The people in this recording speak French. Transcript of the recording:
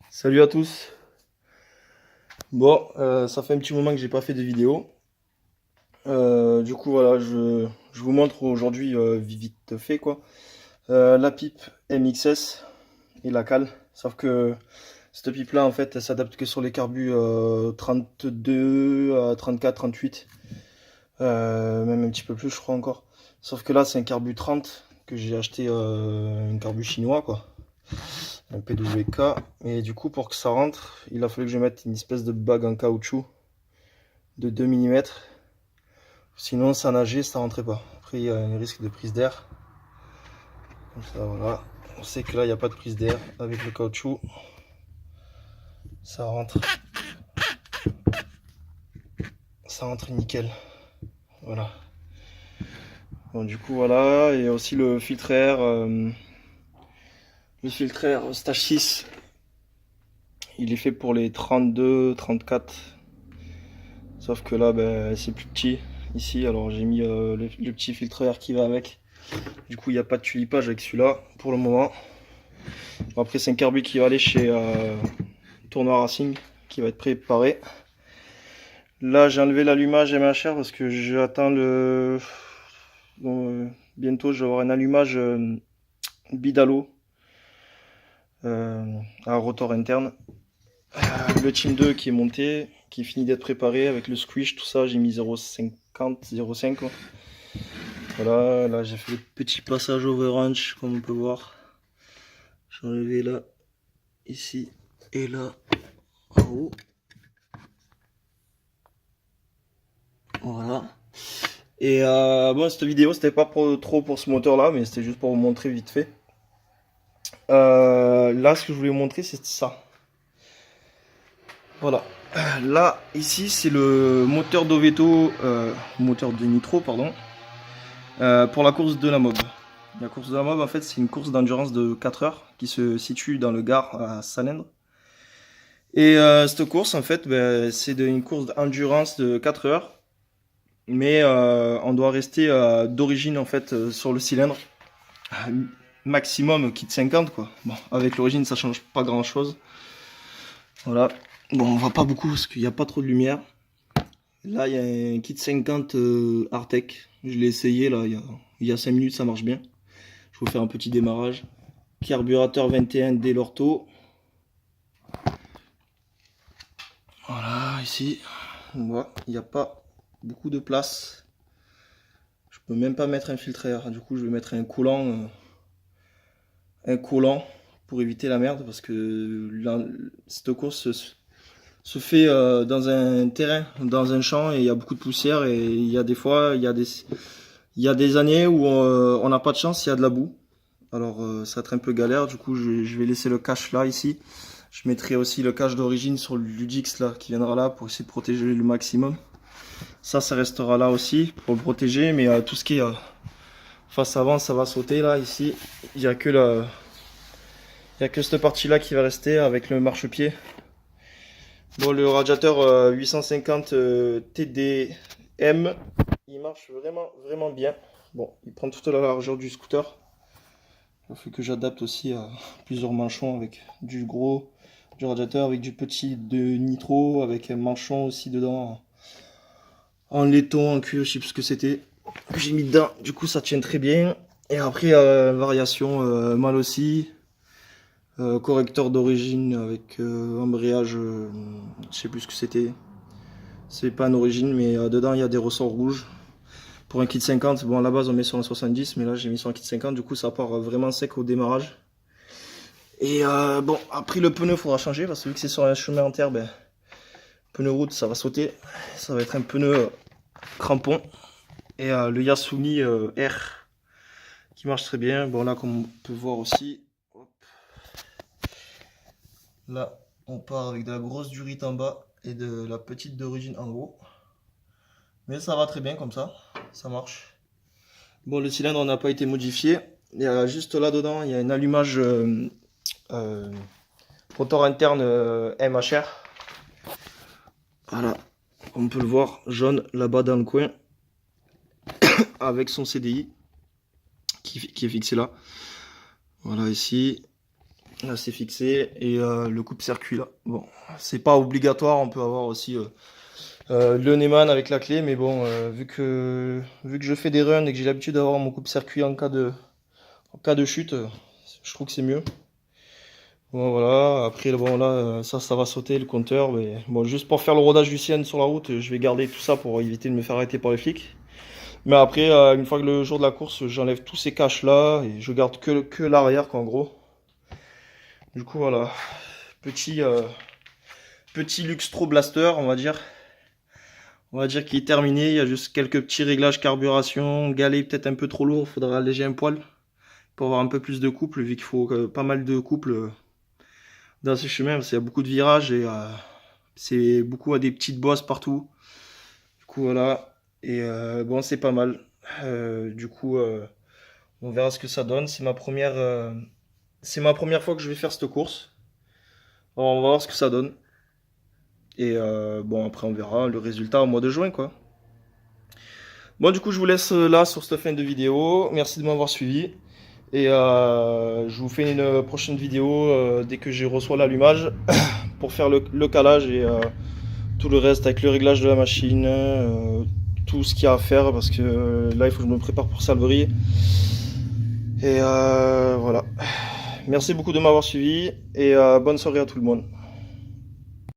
Salut à tous. Bon, ça fait un petit moment que j'ai pas fait de vidéo. Du coup, voilà, je vous montre aujourd'hui vite fait quoi. La pipe MXS et la cale. Sauf que cette pipe là, en fait, elle s'adapte que sur les carbus 32 à 34, 38. Même un petit peu plus, je crois encore. Sauf que là, c'est un carbu 30 que j'ai acheté, un carbu chinois quoi. Un PWK. Et du coup, pour que ça rentre, il a fallu que je mette une espèce de bague en caoutchouc de 2 mm. Sinon, ça nageait, ça rentrait pas. Après, il y a un risque de prise d'air. Comme ça, voilà. On sait que là, il n'y a pas de prise d'air avec le caoutchouc. Ça rentre. Ça rentre nickel. Voilà. Bon, du coup, voilà. Et aussi le filtre air. Le filtre air stage 6. Il est fait pour les 32, 34. Sauf que là, ben, c'est plus petit ici. Alors, j'ai mis le petit filtre air qui va avec. Du coup, il n'y a pas de tulipage avec celui-là pour le moment. Bon, après, c'est un carbu qui va aller chez Tournoi Racing, qui va être préparé. Là, j'ai enlevé l'allumage MHR parce que j'attends le. Bon, bientôt, je vais avoir un allumage Bidalo à rotor interne. Le Team 2 qui est monté, qui finit d'être préparé avec le squish, tout ça. J'ai mis 0,50, 0,5 quoi. Voilà, là j'ai fait le petit passage overhunch comme on peut voir. J'ai enlevé là, ici et là en haut. Voilà. Et bon, cette vidéo c'était pas trop pour ce moteur là, mais c'était juste pour vous montrer vite fait. Là, ce que je voulais vous montrer, c'est ça. Voilà. Là, ici, c'est le moteur d'Oveto, moteur de Nitro, pardon, pour la course de la MOB. La course de la MOB, en fait, c'est une course d'endurance de 4 heures qui se situe dans le Gard à Salindre. Et cette course, en fait, ben, c'est une course d'endurance de 4 heures, mais on doit rester d'origine, en fait, sur le cylindre. Maximum kit 50 quoi. Bon, avec l'origine ça change pas grand chose. Voilà. Bon, on voit pas beaucoup parce qu'il n'y a pas trop de lumière. Là, il y a un kit 50 Artec. Je l'ai essayé là, il y a 5 minutes, ça marche bien. Je vais vous faire un petit démarrage. Carburateur 21 dès l'ortho. Voilà, ici, on voit, il n'y a pas beaucoup de place. Je peux même pas mettre un filtre air. Du coup, je vais mettre un collant pour éviter la merde parce que cette course se fait dans un terrain, dans un champ et il y a beaucoup de poussière et il y a des fois, il y a des années où on n'a pas de chance, il y a de la boue. Alors ça va être un peu galère, du coup je vais laisser le cache là ici. Je mettrai aussi le cache d'origine sur le Ludix là qui viendra là pour essayer de protéger le maximum. Ça restera là aussi pour le protéger, mais tout ce qui est face avant ça va sauter là ici. Il y a que cette partie là qui va rester avec le marchepied. Bon, le radiateur 850 TDM, il marche vraiment bien. Bon, il prend toute la largeur du scooter. Il faut que j'adapte aussi à plusieurs manchons avec du gros du radiateur, avec du petit de nitro, avec un manchon aussi dedans en laiton, en cuir, je sais plus ce que c'était. J'ai mis dedans, du coup ça tient très bien. Et après, variation mal aussi. Correcteur d'origine avec embrayage, je sais plus ce que c'était. C'est pas en origine, mais dedans il y a des ressorts rouges. Pour un kit 50, bon à la base on met sur un 70, mais là j'ai mis sur un kit 50, du coup ça part vraiment sec au démarrage. Et bon, après le pneu faudra changer parce que vu que c'est sur un chemin en terre, ben, pneu route ça va sauter. Ça va être un pneu crampon. Et le Yasuni R qui marche très bien. Bon là comme on peut voir aussi, hop. Là on part avec de la grosse durite en bas et de la petite d'origine en haut. Mais ça va très bien comme ça marche. Bon, le cylindre n'a pas été modifié. Il y a juste là dedans, il y a un allumage rotor interne MHR. Voilà, on peut le voir jaune là-bas dans le coin avec son CDI qui est fixé là. Voilà ici. Là c'est fixé et le coupe-circuit là. Bon, c'est pas obligatoire, on peut avoir aussi le Neumann avec la clé, mais bon, vu que je fais des runs et que j'ai l'habitude d'avoir mon coupe-circuit en cas de chute, je trouve que c'est mieux. Bon, voilà, après bon là ça va sauter le compteur, mais bon, juste pour faire le rodage du Sienne sur la route, je vais garder tout ça pour éviter de me faire arrêter par les flics. Mais après, une fois que le jour de la course, j'enlève tous ces caches là et je garde que l'arrière quoi, en gros. Du coup voilà, petit Luxtro Blaster, on va dire qu'il est terminé. Il y a juste quelques petits réglages carburation, galet peut-être un peu trop lourd, il faudra alléger un poil pour avoir un peu plus de couple, vu qu'il faut pas mal de couple dans ces chemins, parce qu'il y a beaucoup de virages et c'est beaucoup à des petites bosses partout. Du coup voilà, et bon c'est pas mal. Du coup on verra ce que ça donne. C'est ma première fois que je vais faire cette course. Alors, on va voir ce que ça donne. Et bon après on verra le résultat au mois de juin quoi. Bon du coup je vous laisse là sur cette fin de vidéo. Merci de m'avoir suivi. Et je vous fais une prochaine vidéo dès que je reçois l'allumage pour faire le calage et tout le reste avec le réglage de la machine, tout ce qu'il y a à faire parce que là il faut que je me prépare pour Salvery. Et voilà. Merci beaucoup de m'avoir suivi et bonne soirée à tout le monde.